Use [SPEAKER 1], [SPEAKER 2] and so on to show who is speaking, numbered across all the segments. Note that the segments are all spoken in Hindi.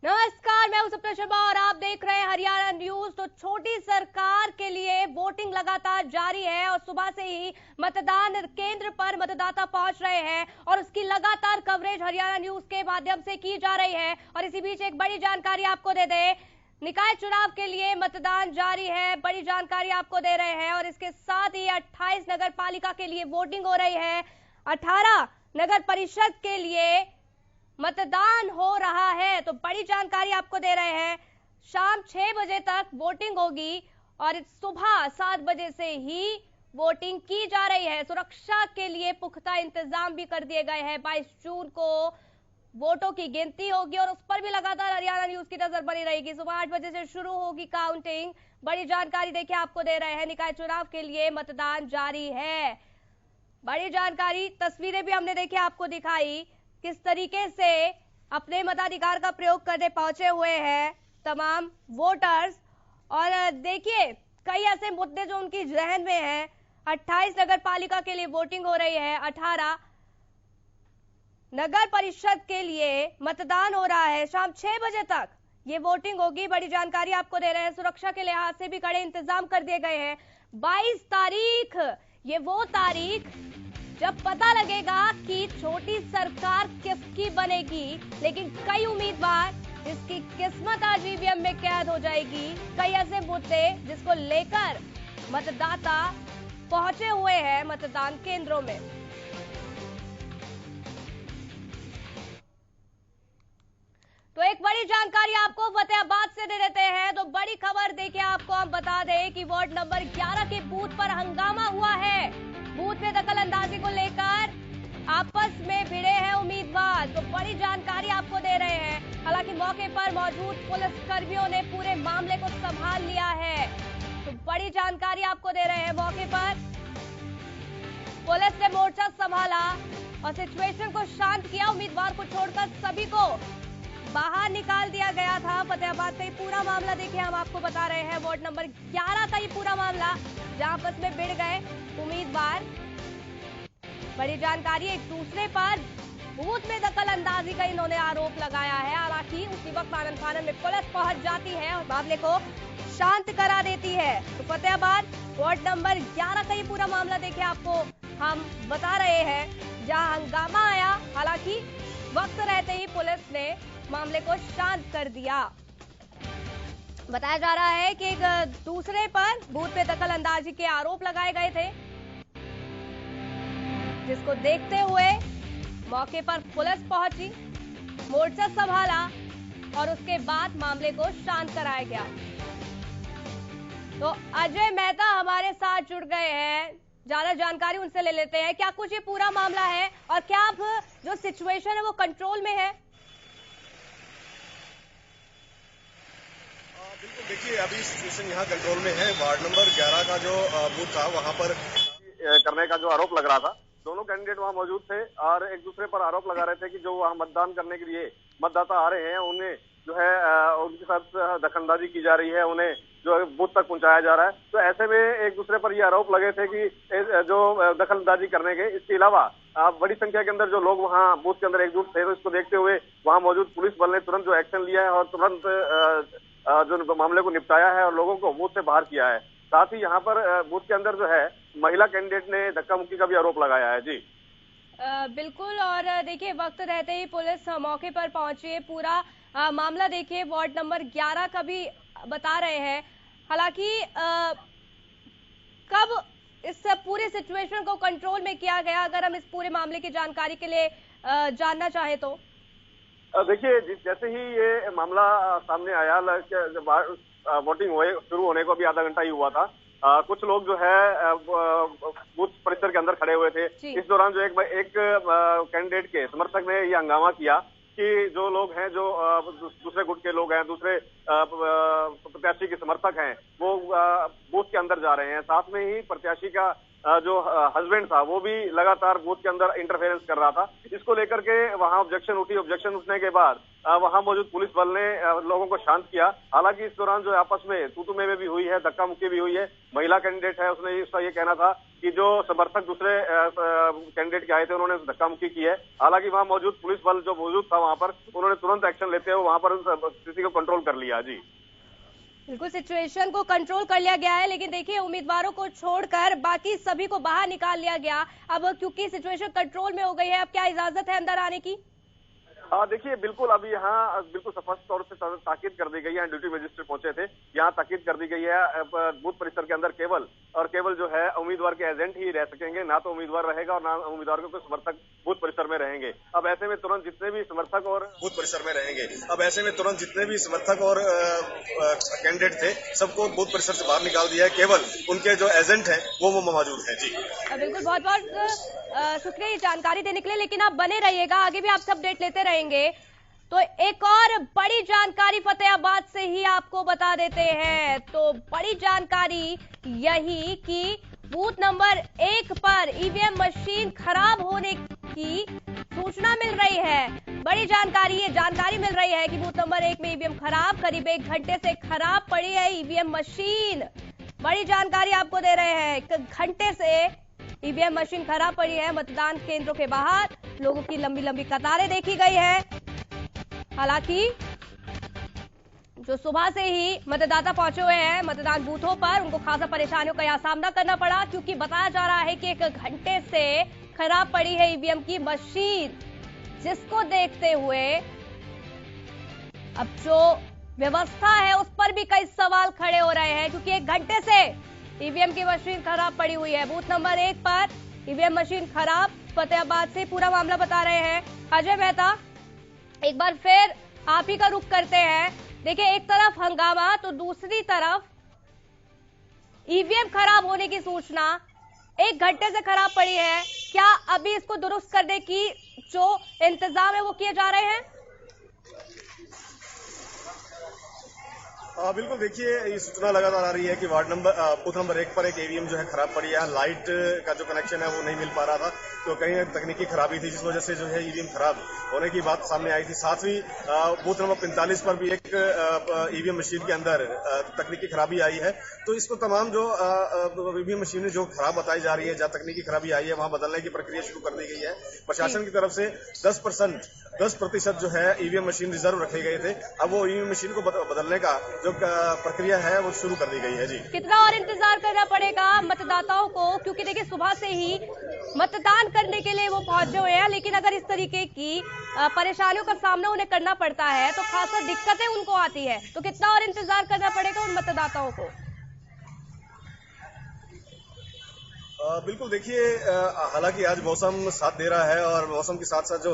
[SPEAKER 1] नमस्कार, मैं हूं सप्ना शर्मा और आप देख रहे हैं हरियाणा न्यूज। तो छोटी सरकार के लिए वोटिंग लगातार जारी है और सुबह से ही मतदान केंद्र पर मतदाता पहुंच रहे हैं और उसकी लगातार कवरेज हरियाणा न्यूज के माध्यम से की जा रही है। और इसी बीच एक बड़ी जानकारी आपको दे दें, निकाय चुनाव के लिए मतदान जारी है, बड़ी जानकारी आपको दे रहे हैं। और इसके साथ ही 28 नगर पालिका के लिए वोटिंग हो रही है, 18 नगर परिषद के लिए मतदान हो रहा है। तो बड़ी जानकारी आपको दे रहे हैं, शाम 6 बजे तक वोटिंग होगी और सुबह 7 बजे से ही वोटिंग की जा रही है। सुरक्षा के लिए पुख्ता इंतजाम भी कर दिए गए हैं। 22 जून को वोटों की गिनती होगी और उस पर भी लगातार हरियाणा न्यूज की नजर बनी रहेगी। सुबह 8 बजे से शुरू होगी काउंटिंग। बड़ी जानकारी देखिए आपको दे रहे हैं, निकाय चुनाव के लिए मतदान जारी है। बड़ी जानकारी, तस्वीरें भी हमने देखी आपको दिखाई, किस तरीके से अपने मताधिकार का प्रयोग करने पहुंचे हुए हैं तमाम वोटर्स। और देखिए कई ऐसे मुद्दे जो उनकी जहन में हैं। 28 नगर पालिका के लिए वोटिंग हो रही है, 18 नगर परिषद के लिए मतदान हो रहा है। शाम 6 बजे तक ये वोटिंग होगी। बड़ी जानकारी आपको दे रहे हैं, सुरक्षा के लिहाज से भी कड़े इंतजाम कर दिए गए हैं। 22 तारीख, ये वो तारीख जब पता लगेगा कि छोटी सरकार किसकी बनेगी। लेकिन कई उम्मीदवार जिसकी किस्मत आज ईवीएम में कैद हो जाएगी, कई ऐसे मुद्दे जिसको लेकर मतदाता पहुंचे हुए हैं मतदान केंद्रों में। तो एक बड़ी जानकारी आपको फतेहाबाद से दे देते हैं। तो बड़ी खबर देखिए, आपको हम बता दें कि वार्ड नंबर 11 के बूथ पर हंगामा हुआ है। बूथ में दखल अंदाजी को लेकर आपस में भिड़े हैं उम्मीदवार। तो बड़ी जानकारी आपको दे रहे हैं। हालांकि मौके पर मौजूद पुलिस कर्मियों ने पूरे मामले को संभाल लिया है। तो बड़ी जानकारी आपको दे रहे हैं, मौके पर पुलिस ने मोर्चा संभाला और सिचुएशन को शांत किया। उम्मीदवार को छोड़कर सभी को बाहर निकाल दिया गया था। फतेहाबाद का ये पूरा मामला देखिए हम आपको बता रहे हैं। वार्ड नंबर 11 का ये पूरा मामला, जहां आपस में भिड़ गए उम्मीदवार। बड़ी जानकारी, एक दूसरे पर बूथ में दखल अंदाजी का इन्होंने आरोप लगाया है। हालांकि उसी वक्त आनंद फानन में पुलिस पहुंच जाती है और मामले को शांत करा देती है। तो फतेहाबाद वार्ड नंबर 11 का ये पूरा मामला देखिए आपको हम बता रहे हैं, जहां हंगामा आया। हालांकि वक्त रहते ही पुलिस ने मामले को शांत कर दिया। बताया जा रहा है कि एक दूसरे पर बूथ पे दखल अंदाजी के आरोप लगाए गए थे, जिसको देखते हुए मौके पर पुलिस पहुंची, मोर्चा संभाला और उसके बाद मामले को शांत कराया गया। तो अजय मेहता हमारे साथ जुड़ गए हैं, ज्यादा जानकारी उनसे ले लेते हैं। क्या कुछ ये पूरा मामला है और क्या अब जो सिचुएशन है वो कंट्रोल में है?
[SPEAKER 2] बिल्कुल, देखिए अभी सिचुएशन यहाँ कंट्रोल में है। वार्ड नंबर 11 का जो बूथ था वहाँ पर करने का जो आरोप लग रहा था, दोनों कैंडिडेट वहाँ मौजूद थे और एक दूसरे पर आरोप लगा रहे थे कि जो वहाँ मतदान करने के लिए मतदाता आ रहे हैं उन्हें जो है उनके साथ दखलंदाजी की जा रही है, उन्हें जो है बूथ तक पहुंचाया जा रहा है। तो ऐसे में एक दूसरे पर ये आरोप लगे थे कि जो दखलंदाजी करने के, इसके अलावा बड़ी संख्या के अंदर जो लोग वहाँ बूथ के अंदर एकजुट थे। तो इसको देखते हुए वहाँ मौजूद पुलिस बल ने तुरंत जो एक्शन लिया है और तुरंत जो मामले को निपटाया है और लोगों को बूथ से बाहर किया है। साथ ही यहाँ पर बूथ के अंदर जो है महिला कैंडिडेट ने धक्का मुक्की का भी आरोप लगाया है। जी
[SPEAKER 1] बिल्कुल, और देखिए वक्त रहते ही पुलिस मौके पर पहुंची है। पूरा मामला देखिए वार्ड नंबर 11 का भी बता रहे हैं। हालांकि कब इस पूरे सिचुएशन को कंट्रोल में किया गया, अगर हम इस पूरे मामले की जानकारी के लिए जानना चाहे तो?
[SPEAKER 2] देखिए जैसे ही ये मामला सामने आया, वोटिंग शुरू होने को भी आधा घंटा ही हुआ था। कुछ लोग जो है बूथ परिसर के अंदर खड़े हुए थे। इस दौरान जो एक कैंडिडेट के समर्थक ने ये हंगामा किया कि जो लोग हैं, जो दूसरे गुट के लोग हैं, दूसरे प्रत्याशी के समर्थक हैं, वो बूथ के अंदर जा रहे हैं। साथ में ही प्रत्याशी का जो हस्बैंड था वो भी लगातार बूथ के अंदर इंटरफेरेंस कर रहा था। इसको लेकर के वहां ऑब्जेक्शन उठी। ऑब्जेक्शन उठने के बाद वहां मौजूद पुलिस बल ने लोगों को शांत किया। हालांकि इस दौरान जो आपस में तू में भी हुई है, धक्का मुक्की भी हुई है। महिला कैंडिडेट है, उसने उसका ये कहना था कि जो समर्थक दूसरे कैंडिडेट के आए थे उन्होंने धक्का मुक्की की है। हालांकि वहां मौजूद पुलिस बल जो मौजूद था वहां पर, उन्होंने तुरंत एक्शन लेते हुए वहां पर स्थिति को कंट्रोल कर लिया। जी
[SPEAKER 1] बिल्कुल, सिचुएशन को कंट्रोल कर लिया गया है, लेकिन देखिए उम्मीदवारों को छोड़कर बाकी सभी को बाहर निकाल लिया गया। अब क्योंकि सिचुएशन कंट्रोल में हो गई है, अब क्या इजाजत है अंदर आने की?
[SPEAKER 2] देखिए बिल्कुल, अभी यहाँ बिल्कुल स्पष्ट तौर से ताकीद कर दी गई है। ड्यूटी मजिस्ट्रेट पहुंचे थे, यहाँ ताकीद कर दी गई है। बूथ परिसर के अंदर केवल जो है उम्मीदवार के एजेंट ही रह सकेंगे, ना तो उम्मीदवार रहेगा और ना उम्मीदवार के समर्थक बूथ परिसर में रहेंगे। अब ऐसे में तुरंत जितने भी समर्थक और कैंडिडेट थे, सबको बूथ परिसर से बाहर निकाल दिया है। केवल उनके जो एजेंट हैं वो मौजूद हैं। जी
[SPEAKER 1] बिल्कुल, बहुत बहुत शुक्रिया ये जानकारी देने के लिए, लेकिन आप बने रहिएगा, आगे भी आपसे अपडेट लेते रहेंगे। तो एक और बड़ी जानकारी फतेहाबाद से ही आपको बता देते हैं। तो बड़ी जानकारी यही कि बूथ नंबर 1 पर ईवीएम मशीन खराब होने की सूचना मिल रही है। बड़ी जानकारी, ये जानकारी मिल रही है कि बूथ नंबर 1 में ईवीएम खराब, करीब 1 घंटे से खराब पड़ी है ईवीएम मशीन। बड़ी जानकारी आपको दे रहे हैं, 1 घंटे से ईवीएम मशीन खराब पड़ी है। मतदान केंद्रों के बाहर लोगों की लंबी लंबी कतारें देखी गई है। हालांकि जो सुबह से ही मतदाता पहुंचे हुए हैं मतदान बूथों पर, उनको खासा परेशानियों का यहां सामना करना पड़ा, क्योंकि बताया जा रहा है कि 1 घंटे से खराब पड़ी है ईवीएम की मशीन, जिसको देखते हुए अब जो व्यवस्था है उस पर भी कई सवाल खड़े हो रहे हैं, क्योंकि 1 घंटे से ईवीएम की मशीन खराब पड़ी हुई है। बूथ नंबर 1 पर ईवीएम मशीन खराब, फतेहाबाद से पूरा मामला बता रहे हैं अजय मेहता। एक बार फिर आप ही का रुख करते हैं। देखिए, एक तरफ हंगामा तो दूसरी तरफ ईवीएम खराब होने की सूचना, 1 घंटे से खराब पड़ी है। क्या अभी इसको दुरुस्त करने की जो इंतजाम है वो किए जा रहे हैं?
[SPEAKER 2] बिल्कुल, देखिए ये सूचना लगातार आ रही है कि बूथ नंबर 1 पर एक ईवीएम जो है खराब पड़ी है। लाइट का जो कनेक्शन है वो नहीं मिल पा रहा था, तो कहीं तकनीकी खराबी थी जिस वजह से जो है ईवीएम खराब होने की बात सामने आई थी। साथ ही बूथ नंबर 45 पर भी एक ईवीएम मशीन के अंदर तकनीकी खराबी आई है। तो इसको तमाम जो ईवीएम मशीनें जो खराब बताई जा रही है, जहाँ तकनीकी खराबी आई है, वहां बदलने की प्रक्रिया शुरू कर दी गई है। प्रशासन की तरफ से 10% जो है ईवीएम मशीन रिजर्व रखे गए थे। अब वो ईवीएम मशीन को बदलने का जो प्रक्रिया है वो शुरू कर दी गई है। जी
[SPEAKER 1] कितना और इंतजार करना पड़ेगा मतदाताओं को, क्योंकि देखिए सुबह से ही मतदान करने के लिए वो पहुंचे हुए हैं, लेकिन अगर इस तरीके की परेशानियों का सामना उन्हें करना पड़ता है तो खासा दिक्कतें उनको आती है। तो कितना और इंतजार करना पड़ेगा उन मतदाताओं को?
[SPEAKER 2] बिल्कुल, देखिए हालांकि आज मौसम साथ दे रहा है और मौसम के साथ साथ जो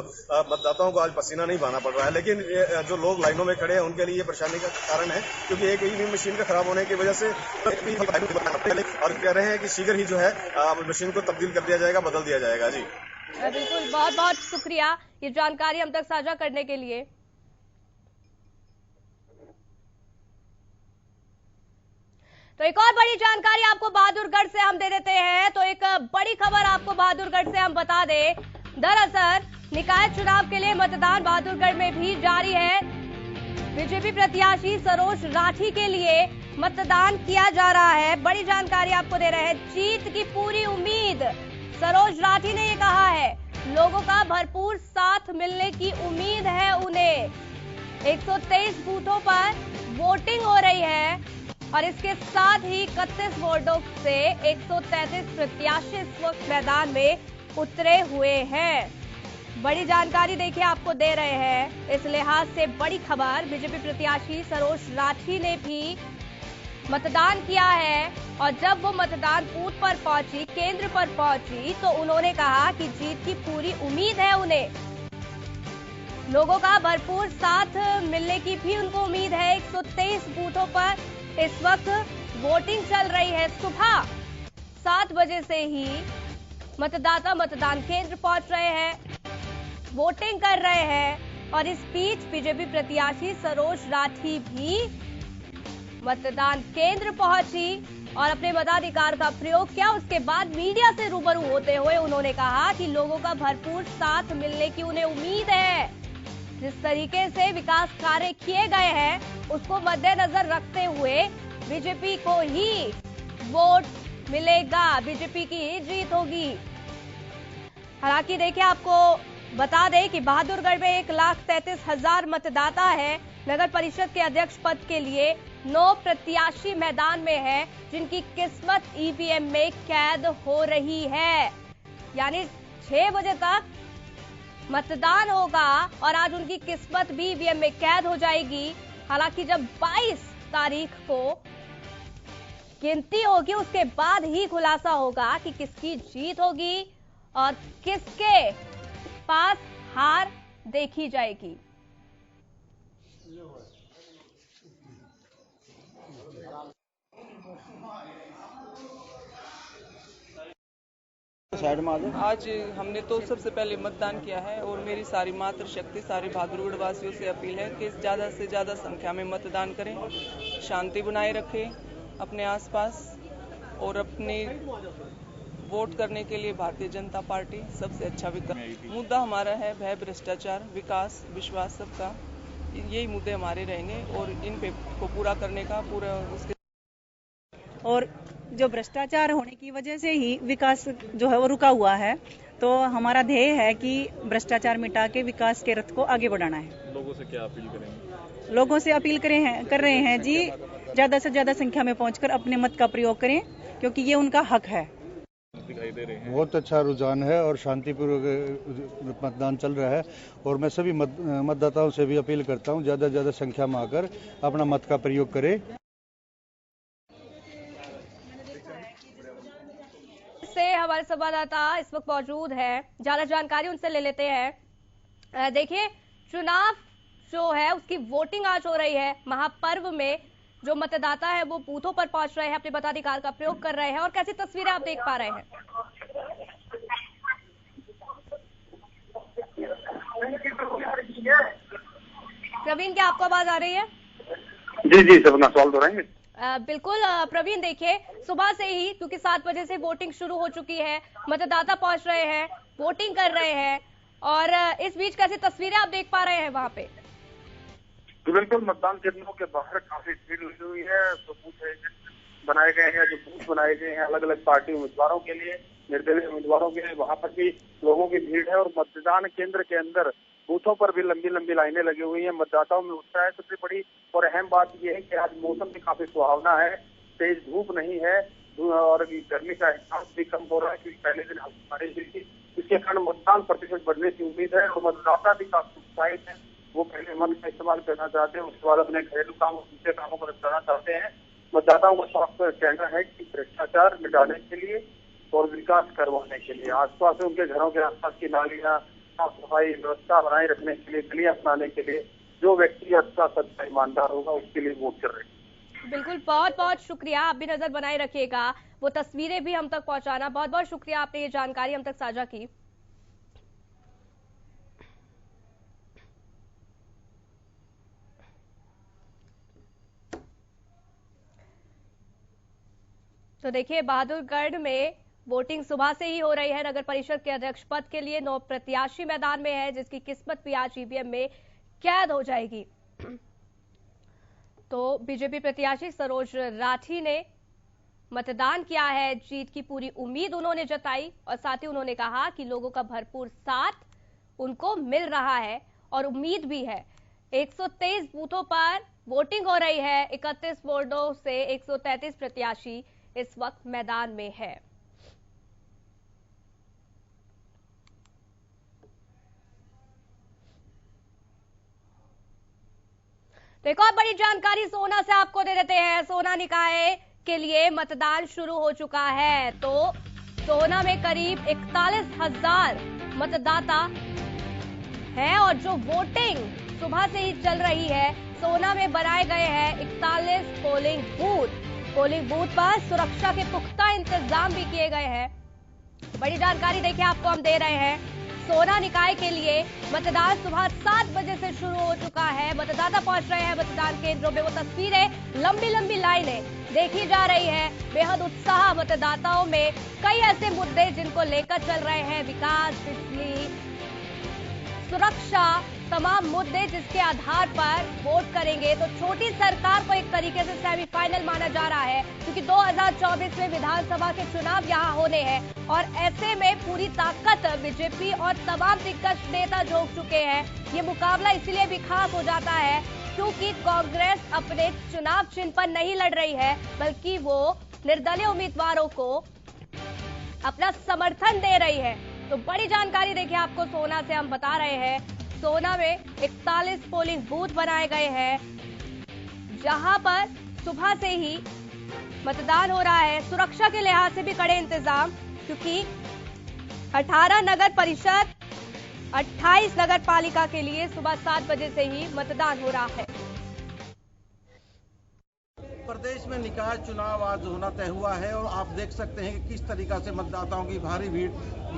[SPEAKER 2] मतदाताओं को आज पसीना नहीं बहाना पड़ रहा है, लेकिन जो लोग लाइनों में खड़े हैं उनके लिए परेशानी का कारण है, क्योंकि एक ईवीएम मशीन का खराब होने की वजह से और कह रहे हैं कि शीघ्र ही जो है मशीन को तब्दील कर दिया जाएगा, बदल दिया जाएगा। जी
[SPEAKER 1] बिल्कुल, बहुत बहुत शुक्रिया ये जानकारी हम तक साझा करने के लिए। तो एक और बड़ी जानकारी आपको बहादुरगढ़ से हम दे देते हैं। तो एक बड़ी खबर आपको बहादुरगढ़ से हम बता दें। दरअसल निकाय चुनाव के लिए मतदान बहादुरगढ़ में भी जारी है। बीजेपी प्रत्याशी सरोज राठी के लिए मतदान किया जा रहा है। बड़ी जानकारी आपको दे रहे हैं, जीत की पूरी उम्मीद। सरोज राठी ने ये कहा है, लोगों का भरपूर साथ मिलने की उम्मीद है उन्हें। 123 बूथों पर वोटिंग हो रही है और इसके साथ ही 31 वार्डों से 133 प्रत्याशी इस वक्त मैदान में उतरे हुए हैं। बड़ी जानकारी देखिए आपको दे रहे हैं। इस लिहाज से बड़ी खबर, बीजेपी प्रत्याशी सरोज राठी ने भी मतदान किया है और जब वो मतदान बूथ पर पहुंची, केंद्र पर पहुंची, तो उन्होंने कहा कि जीत की पूरी उम्मीद है उन्हें। लोगों का भरपूर साथ मिलने की भी उनको उम्मीद है। 123 बूथों पर इस वक्त वोटिंग चल रही है। सुबह 7 बजे से ही मतदाता मतदान केंद्र पहुंच रहे हैं, वोटिंग कर रहे हैं और इस बीच बीजेपी प्रत्याशी सरोज राठी भी मतदान केंद्र पहुंची और अपने मताधिकार का प्रयोग किया। उसके बाद मीडिया से रूबरू होते हुए उन्होंने कहा कि लोगों का भरपूर साथ मिलने की उन्हें उम्मीद है। जिस तरीके से विकास कार्य किए गए हैं उसको मद्देनजर रखते हुए बीजेपी को ही वोट मिलेगा, बीजेपी की ही जीत होगी। हालांकि देखिए, आपको बता दें कि बहादुरगढ़ में 1,33,000 मतदाता है। नगर परिषद के अध्यक्ष पद के लिए 9 प्रत्याशी मैदान में हैं, जिनकी किस्मत ईवीएम में कैद हो रही है। यानी 6 बजे तक मतदान होगा और आज उनकी किस्मत भी ईवीएम में कैद हो जाएगी। हालांकि जब 22 तारीख को गिनती होगी उसके बाद ही खुलासा होगा कि किसकी जीत होगी और किसके पास हार देखी जाएगी।
[SPEAKER 3] आज हमने तो सबसे पहले मतदान किया है और मेरी सारी मातृशक्ति सारे बहादुरगढ़ वासियों से अपील है कि ज़्यादा से ज़्यादा संख्या में मतदान करें, शांति बनाए रखें अपने आसपास और अपने वोट करने के लिए भारतीय जनता पार्टी सबसे अच्छा विकल्प। मुद्दा हमारा है भय, भ्रष्टाचार, विकास, विश्वास, सबका यही मुद्दे हमारे रहेंगे और इन पे को पूरा करने का पूरा उसके
[SPEAKER 4] और जो भ्रष्टाचार होने की वजह से ही विकास जो है वो रुका हुआ है। तो हमारा ध्येय है कि भ्रष्टाचार मिटा के विकास के रथ को आगे बढ़ाना है।
[SPEAKER 5] लोगों से क्या अपील करेंगे?
[SPEAKER 4] लोगों से अपील कर रहे हैं जी, ज्यादा से ज्यादा संख्या में पहुंचकर अपने मत का प्रयोग करें, क्योंकि ये उनका हक है।
[SPEAKER 5] दिखाई दे रहे हैं
[SPEAKER 6] बहुत अच्छा रुझान है और शांतिपूर्वक मतदान चल रहा है और मैं सभी मतदाताओं से भी अपील करता हूं ज्यादा से ज्यादा संख्या में आकर अपना मत का प्रयोग करें।
[SPEAKER 1] से हमारे संवाददाता इस वक्त मौजूद है, ज्यादा जानकारी उनसे ले लेते हैं। देखिए, चुनाव जो है उसकी वोटिंग आज हो रही है। महापर्व में जो मतदाता है वो बूथों पर पहुंच रहे हैं, अपने मताधिकार का प्रयोग कर रहे हैं और कैसी तस्वीरें आप देख पा रहे हैं? प्रवीण, क्या आपको आवाज आ रही है?
[SPEAKER 2] जी जी, सब अपना सवाल दोहराएंगे।
[SPEAKER 1] बिल्कुल प्रवीण, देखिए सुबह से ही, क्योंकि 7 बजे से वोटिंग शुरू हो चुकी है, मतदाता पहुंच रहे हैं, वोटिंग कर रहे हैं और इस बीच कैसी तस्वीरें आप देख पा रहे हैं वहां पे?
[SPEAKER 2] तो बिल्कुल मतदान केंद्रों के बाहर काफी भीड़ लगी हुई है। तो बूथ बनाए गए हैं, जो बूथ बनाए गए हैं अलग अलग पार्टी उम्मीदवारों के लिए, निर्दलीय उम्मीदवारों के लिए, वहां पर भी लोगों की भीड़ है और मतदान केंद्र के अंदर बूथों पर भी लंबी लंबी लाइनें लगी हुई हैं। मतदाताओं में उत्साह है। सबसे बड़ी और अहम बात यह है कि आज मौसम भी काफी सुहावना है, तेज धूप नहीं है और गर्मी का एहसास भी कम हो रहा है, क्योंकि पहले दिन हल्की बारिश हुई थी। इसके कारण मतदान प्रतिशत बढ़ने की उम्मीद है और मतदाता भी काफी उत्साहित है। वो पहले मत का इस्तेमाल करना चाहते हैं, उसके बाद अपने घरेलू कामों दूसरे कामों को करना चाहते हैं। मतदाताओं का साफ कहना है कि भ्रष्टाचार मिटाने के लिए और विकास करवाने के लिए, आसपास उनके घरों के आसपास की नालियां, साफ सफाई व्यवस्था बनाए रखने के लिए, गलियां अपनाने के लिए जो व्यक्ति अच्छा सच्चा ईमानदार होगा उसके लिए वोट कर रहे हैं।
[SPEAKER 1] बिल्कुल, बहुत बहुत शुक्रिया। आप भी नजर बनाए रखिएगा, वो तस्वीरें भी हम तक पहुंचाना। बहुत बहुत शुक्रिया, आपने ये जानकारी हम तक साझा की। तो देखिए, बहादुरगढ़ में वोटिंग सुबह से ही हो रही है। नगर परिषद के अध्यक्ष पद के लिए 9 प्रत्याशी मैदान में है, जिसकी किस्मत भी आज ईवीएम में कैद हो जाएगी। तो बीजेपी प्रत्याशी सरोज राठी ने मतदान किया है, जीत की पूरी उम्मीद उन्होंने जताई और साथ ही उन्होंने कहा कि लोगों का भरपूर साथ उनको मिल रहा है और उम्मीद भी है। 123 बूथों पर वोटिंग हो रही है। 31 वार्डों से 133 प्रत्याशी इस वक्त मैदान में है। तो एक और बड़ी जानकारी सोना से आपको दे देते हैं। सोना निकाय के लिए मतदान शुरू हो चुका है। तो सोना में करीब 41,000 मतदाता है और जो वोटिंग सुबह से ही चल रही है, सोना में बनाए गए हैं 41 पोलिंग बूथ। पोलिंग बूथ पर सुरक्षा के पुख्ता इंतजाम भी किए गए हैं। बड़ी जानकारी देखिए आपको हम दे रहे हैं। सोना निकाय के लिए मतदान सुबह 7 बजे से शुरू हो चुका है। मतदाता पहुंच रहे हैं मतदान केंद्रों में। वो तस्वीरें, लंबी लंबी लाइनें देखी जा रही है। बेहद उत्साह मतदाताओं में। कई ऐसे मुद्दे जिनको लेकर चल रहे हैं, विकास, बिजली, सुरक्षा, तमाम मुद्दे जिसके आधार पर वोट करेंगे। तो छोटी सरकार को एक तरीके से सेमीफाइनल माना जा रहा है, क्योंकि 2024 में विधानसभा के चुनाव यहां होने हैं और ऐसे में पूरी ताकत बीजेपी और तमाम दिग्गज नेता झोंक चुके हैं। ये मुकाबला इसलिए भी खास हो जाता है क्योंकि कांग्रेस अपने चुनाव चिन्ह पर नहीं लड़ रही है, बल्कि वो निर्दलीय उम्मीदवारों को अपना समर्थन दे रही है। तो बड़ी जानकारी देखिए, आपको सोना से हम बता रहे हैं। सोना में 41 पोलिंग बूथ बनाए गए हैं, जहां पर सुबह से ही मतदान हो रहा है। सुरक्षा के लिहाज से भी कड़े इंतजाम, क्योंकि 18 नगर परिषद, 28 नगर पालिका के लिए सुबह 7 बजे से ही मतदान हो रहा है।
[SPEAKER 7] प्रदेश में निकाय चुनाव आज होना तय हुआ है और आप देख सकते हैं कि किस तरीका से मतदाताओं की भारी भीड़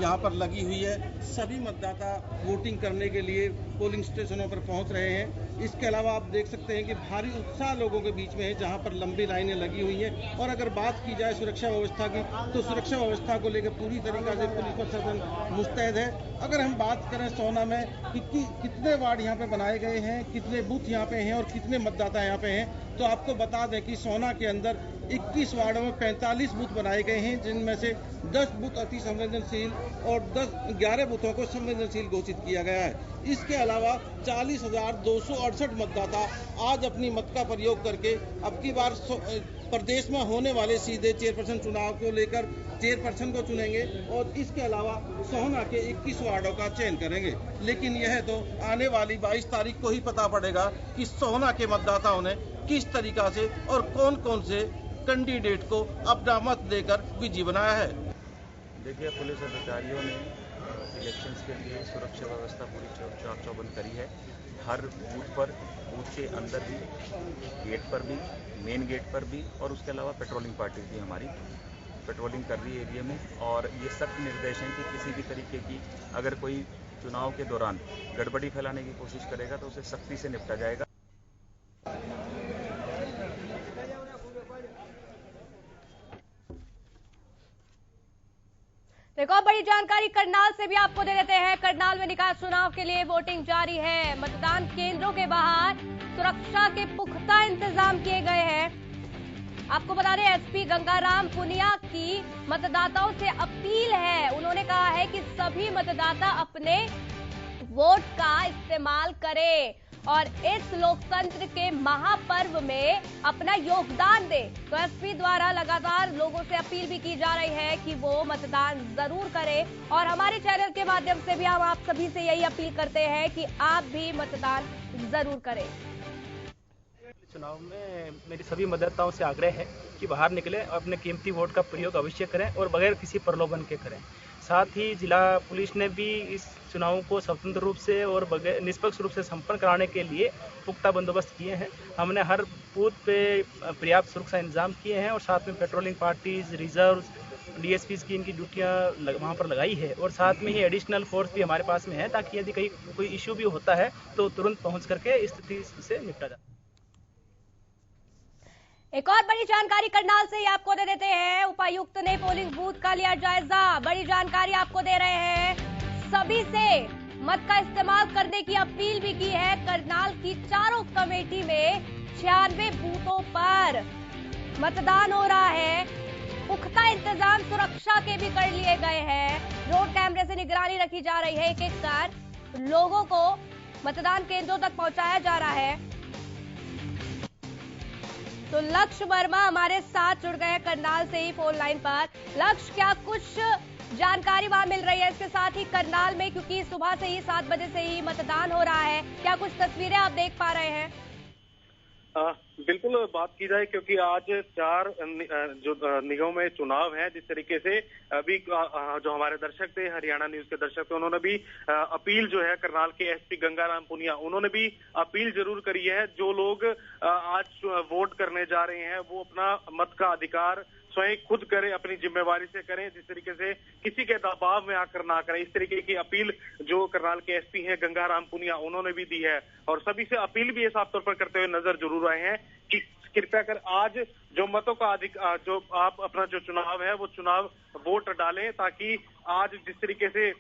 [SPEAKER 7] यहाँ पर लगी हुई है। सभी मतदाता वोटिंग करने के लिए पोलिंग स्टेशनों पर पहुँच रहे हैं। इसके अलावा आप देख सकते हैं कि भारी उत्साह लोगों के बीच में है, जहाँ पर लंबी लाइनें लगी हुई हैं। और अगर बात की जाए सुरक्षा व्यवस्था की, तो सुरक्षा व्यवस्था को लेकर पूरी तरीका से पुलिस प्रशासन मुस्तैद है। अगर हम बात करें सोना में कि कितने वार्ड यहाँ पे बनाए गए हैं, कितने बूथ यहाँ पे हैं और कितने मतदाता यहाँ पे हैं, तो आपको बता दें कि सोना के अंदर 21 वार्डों में 45 बूथ बनाए गए हैं, जिनमें से 10 बूथ अति संवेदनशील और 11 बूथों को संवेदनशील घोषित किया गया है। इसके अलावा 40,268 मतदाता आज अपनी मत का प्रयोग करके अब की बार प्रदेश में होने वाले सीधे चेयरपर्सन चुनाव को लेकर चेयरपर्सन को चुनेंगे और इसके अलावा सोहना के 21 वार्डों का चयन करेंगे। लेकिन यह तो आने वाली 22 तारीख को ही पता पड़ेगा कि सोहना के मतदाताओं ने किस तरीका से और कौन कौन से कैंडिडेट को अपना मत देकर विजयी बनाया है।
[SPEAKER 5] देखिए, पुलिस अधिकारियों ने इलेक्शंस के लिए सुरक्षा व्यवस्था पूरी चाक चौबंद करी है। हर बूथ पर, बूथ के अंदर भी, गेट पर भी, मेन गेट पर भी, और उसके अलावा पेट्रोलिंग पार्टी भी हमारी पेट्रोलिंग कर रही है एरिया में। और ये सख्त निर्देश हैं कि किसी भी तरीके की अगर कोई चुनाव के दौरान गड़बड़ी फैलाने की कोशिश करेगा तो उसे सख्ती से निपटा जाएगा।
[SPEAKER 1] एक और बड़ी जानकारी करनाल से भी आपको दे देते हैं। करनाल में निकाय चुनाव के लिए वोटिंग जारी है। मतदान केंद्रों के बाहर सुरक्षा के पुख्ता इंतजाम किए गए हैं। आपको बता दें, एसपी गंगाराम पुनिया की मतदाताओं से अपील है। उन्होंने कहा है कि सभी मतदाता अपने वोट का इस्तेमाल करें और इस लोकतंत्र के महापर्व में अपना योगदान दे। तो एसपी द्वारा लगातार लोगों से अपील भी की जा रही है कि वो मतदान जरूर करें और हमारे चैनल के माध्यम से भी हम आप सभी से यही अपील करते हैं कि आप भी मतदान जरूर करें।
[SPEAKER 8] चुनाव में मेरी सभी मतदाताओं से आग्रह है कि बाहर निकलें और अपने कीमती वोट का प्रयोग अवश्य करें और बगैर किसी प्रलोभन के करें। साथ ही जिला पुलिस ने भी इस चुनाव को स्वतंत्र रूप से और बगैर निष्पक्ष रूप से संपन्न कराने के लिए पुख्ता बंदोबस्त किए हैं। हमने हर बूथ पे पर्याप्त सुरक्षा इंतजाम किए हैं और साथ में पेट्रोलिंग पार्टीज, रिजर्व, डीएसपीज की इनकी ड्यूटियां वहां पर लगाई है और साथ में ही एडिशनल फोर्स भी हमारे पास में है, ताकि यदि कहीं कोई इश्यू भी होता है तो तुरंत पहुंच करके स्थिति से निपटा जाए।
[SPEAKER 1] एक और बड़ी जानकारी करनाल से ही आपको दे देते हैं। उपायुक्त ने पोलिंग बूथ का लिया जायजा। बड़ी जानकारी आपको दे रहे हैं। सभी से मत का इस्तेमाल करने की अपील भी की है। करनाल की चारों कमेटी में 96 बूथों पर मतदान हो रहा है। पुख्ता इंतजाम सुरक्षा के भी कर लिए गए हैं। रोड कैमरे से निगरानी रखी जा रही है। एक एक कर लोगों को मतदान केंद्रों तक पहुंचाया जा रहा है। तो लक्ष्य वर्मा हमारे साथ जुड़ गए हैं करनाल से ही फोन लाइन पर। लक्ष्य, क्या कुछ जानकारी वहां मिल रही है? इसके साथ ही करनाल में, क्योंकि सुबह से ही 7 बजे से ही मतदान हो रहा है, क्या कुछ तस्वीरें आप देख पा रहे हैं?
[SPEAKER 2] बिल्कुल बात की जाए, क्योंकि आज 4 जो निगमों में चुनाव है, जिस तरीके से अभी जो हमारे दर्शक थे, हरियाणा न्यूज के दर्शक थे, उन्होंने भी अपील जो है करनाल के एसपी गंगाराम पुनिया, उन्होंने भी अपील जरूर करी है। जो लोग आज वोट करने जा रहे हैं वो अपना मत का अधिकार स्वयं खुद करें, अपनी जिम्मेवारी से करें, जिस तरीके से किसी के दबाव में आकर ना करें। इस तरीके की अपील जो करनाल के एसपी हैं गंगाराम पुनिया, उन्होंने भी दी है और सभी से अपील भी ये साफ तौर पर करते हुए नजर जरूर आए हैं कि कृपया कर आज जो मतों का अधिकार, जो आप अपना जो चुनाव है वो चुनाव वोट डालें, ताकि आज जिस तरीके से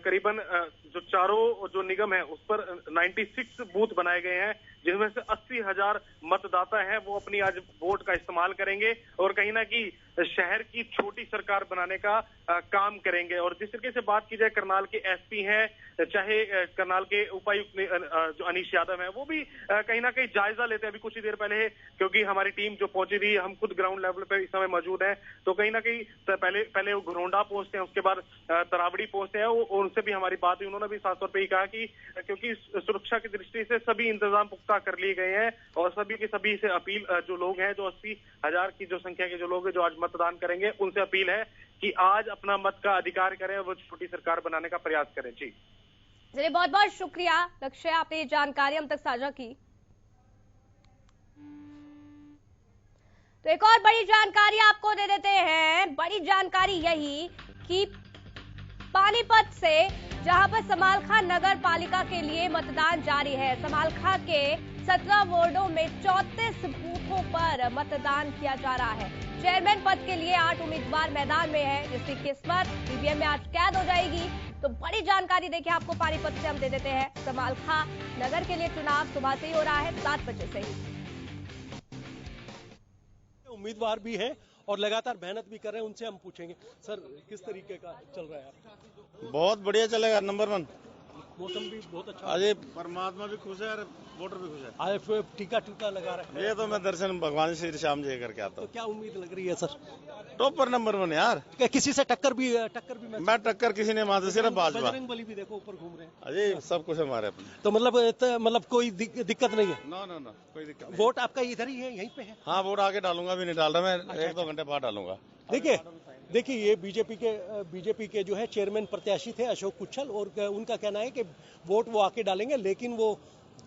[SPEAKER 2] करीबन जो चारों जो निगम है उस पर 96 बूथ बनाए गए हैं, जिनमें से 80,000 मतदाता हैं, वो अपनी आज वोट का इस्तेमाल करेंगे और कहीं ना कहीं शहर की छोटी सरकार बनाने का काम करेंगे। और जिस तरीके से बात की जाए, करनाल के एसपी हैं, चाहे करनाल के उपायुक्त जो अनीश यादव हैं, वो भी कहीं ना कहीं जायजा लेते हैं। अभी कुछ ही देर पहले, क्योंकि हमारी टीम जो पहुंची थी, हम खुद ग्राउंड लेवल पे इस समय मौजूद हैं, तो कहीं ना कहीं पहले वो घरोंडा पहुंचते हैं, उसके बाद तरावड़ी पहुंचते हैं, उनसे भी हमारी बात हुई। उन्होंने भी साफ तौर पर ही कहा कि क्योंकि सुरक्षा की दृष्टि से सभी इंतजाम पुख्ता कर लिए गए हैं और सभी के सभी से अपील, जो लोग हैं, जो 80,000 की जो संख्या के जो लोग हैं जो आज मतदान करेंगे, उनसे अपील है कि आज अपना मत का अधिकार करें, वो छोटी सरकार बनाने का प्रयास करें। जी
[SPEAKER 1] चलिए, बहुत बहुत शुक्रिया लक्ष्य, आपने ये जानकारी हम तक साझा की। तो एक और बड़ी जानकारी आपको दे देते हैं। बड़ी जानकारी यही कि पानीपत से, जहां पर समालखा नगर पालिका के लिए मतदान जारी है, समालखा के 17 वार्डों में 34 बूथों पर मतदान किया जा रहा है। चेयरमैन पद के लिए 8 उम्मीदवार मैदान में है, जिसकी किस्मत ईवीएम में आज कैद हो जाएगी। तो बड़ी जानकारी देखिए आपको पानीपत से हम दे देते हैं। समालखा नगर के लिए चुनाव सुबह से ही हो रहा है, 7 बजे से ही।
[SPEAKER 9] उम्मीदवार भी है और लगातार मेहनत भी कर रहे हैं, उनसे हम पूछेंगे। सर, किस तरीके का चल रहा है आपका?
[SPEAKER 10] बहुत बढ़िया चलेगा, नंबर 1।
[SPEAKER 9] मौसम भी बहुत अच्छा,
[SPEAKER 10] अजय परमात्मा भी खुश है और वोटर भी खुश है।
[SPEAKER 9] आज टीका लगा रहा है।
[SPEAKER 10] ये तो मैं दर्शन भगवान श्री श्याम जी करके आता हूँ।
[SPEAKER 9] तो क्या उम्मीद लग रही है सर?
[SPEAKER 10] टॉपर नंबर 1 यार।
[SPEAKER 9] किसी से टक्कर भी
[SPEAKER 10] मैं टक्कर किसी ने मार, सिर्फ भाजपा।
[SPEAKER 9] बजरंग बली भी देखो ऊपर घूम रहे हैं।
[SPEAKER 10] अजय सब कुछ हमारे अपने,
[SPEAKER 9] तो मतलब कोई दिक्कत नहीं है?
[SPEAKER 10] ना कोई दिक्कत नहीं।
[SPEAKER 9] वोट आपका इधर ही है, यहीं पे है?
[SPEAKER 10] हाँ, वोट आके डालूंगा, भी नहीं डाल रहा मैं, 1-2 घंटे बाद डालूंगा।
[SPEAKER 9] देखिए ये बीजेपी के जो है चेयरमैन प्रत्याशी थे अशोक कुच्छल, और उनका कहना है कि वोट वो आके डालेंगे, लेकिन वो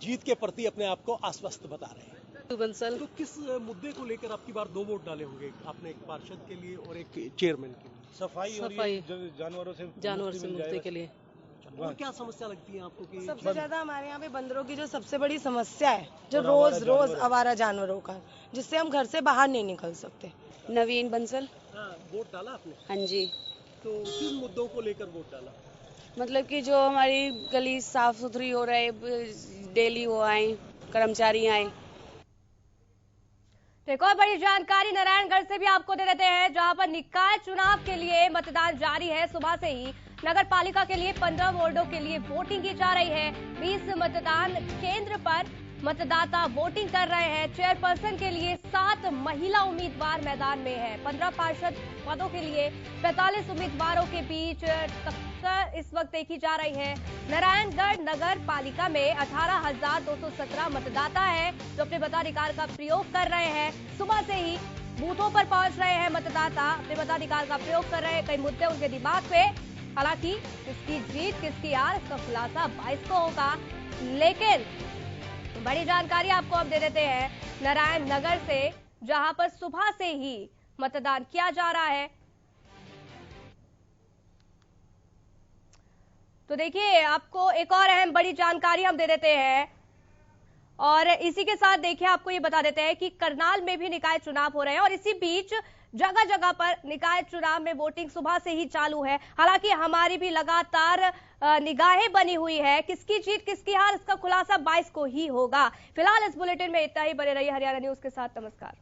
[SPEAKER 9] जीत के प्रति अपने आप को आश्वस्त बता रहे हैं। तो किस मुद्दे को लेकर आपकी बार 2 वोट डाले होंगे आपने, एक पार्षद के लिए और एक चेयरमैन के लिए?
[SPEAKER 11] सफाई और जानवरों से मुक्ति के लिए।
[SPEAKER 9] और क्या समस्या लगती है आपको? कि
[SPEAKER 12] सबसे ज्यादा हमारे यहाँ पे बंदरों की जो सबसे बड़ी समस्या है, जो रोज आवारा जानवरों का, जिससे हम घर से बाहर नहीं निकल सकते।
[SPEAKER 11] नवीन बंसल।
[SPEAKER 9] वोट डाला आपने?
[SPEAKER 11] हाँ जी।
[SPEAKER 9] तो किन मुद्दों को लेकर वोट डाला?
[SPEAKER 11] मतलब कि जो हमारी गली साफ सुथरी हो रहा है, डेली वो आए, कर्मचारी आए।
[SPEAKER 1] एक और बड़ी जानकारी नारायणगढ़ से भी आपको दे देते हैं, जहां पर निकाय चुनाव के लिए मतदान जारी है। सुबह से ही नगर पालिका के लिए 15 वार्डों के लिए वोटिंग की जा रही है। 20 मतदान केंद्र पर मतदाता वोटिंग कर रहे हैं। चेयरपर्सन के लिए 7 महिला उम्मीदवार मैदान में है। 15 पार्षद पदों के लिए 45 उम्मीदवारों के बीच टक्कर इस वक्त देखी जा रही है। नारायणगढ़ नगर पालिका में 18,217 मतदाता है, जो अपने मताधिकार का प्रयोग कर रहे हैं। सुबह से ही बूथों पर पहुंच रहे हैं मतदाता, अपने मताधिकार का प्रयोग कर रहे हैं। कई मुद्दे उनके दिमाग पे, हालांकि किसकी जीत किसकी हार, इसका खुलासा 22 को होगा। लेकिन बड़ी जानकारी आपको हम दे देते हैं नारायण नगर से, जहां पर सुबह से ही मतदान किया जा रहा है। तो देखिए आपको एक और अहम बड़ी जानकारी हम दे देते हैं, और इसी के साथ देखिए आपको ये बता देते हैं कि करनाल में भी निकाय चुनाव हो रहे हैं और इसी बीच जगह जगह पर निकाय चुनाव में वोटिंग सुबह से ही चालू है। हालांकि हमारी भी लगातार निगाहें बनी हुई है, किसकी जीत किसकी हार, इसका खुलासा 22 को ही होगा। फिलहाल इस बुलेटिन में इतना ही। बने रहिए हरियाणा न्यूज के साथ। नमस्कार।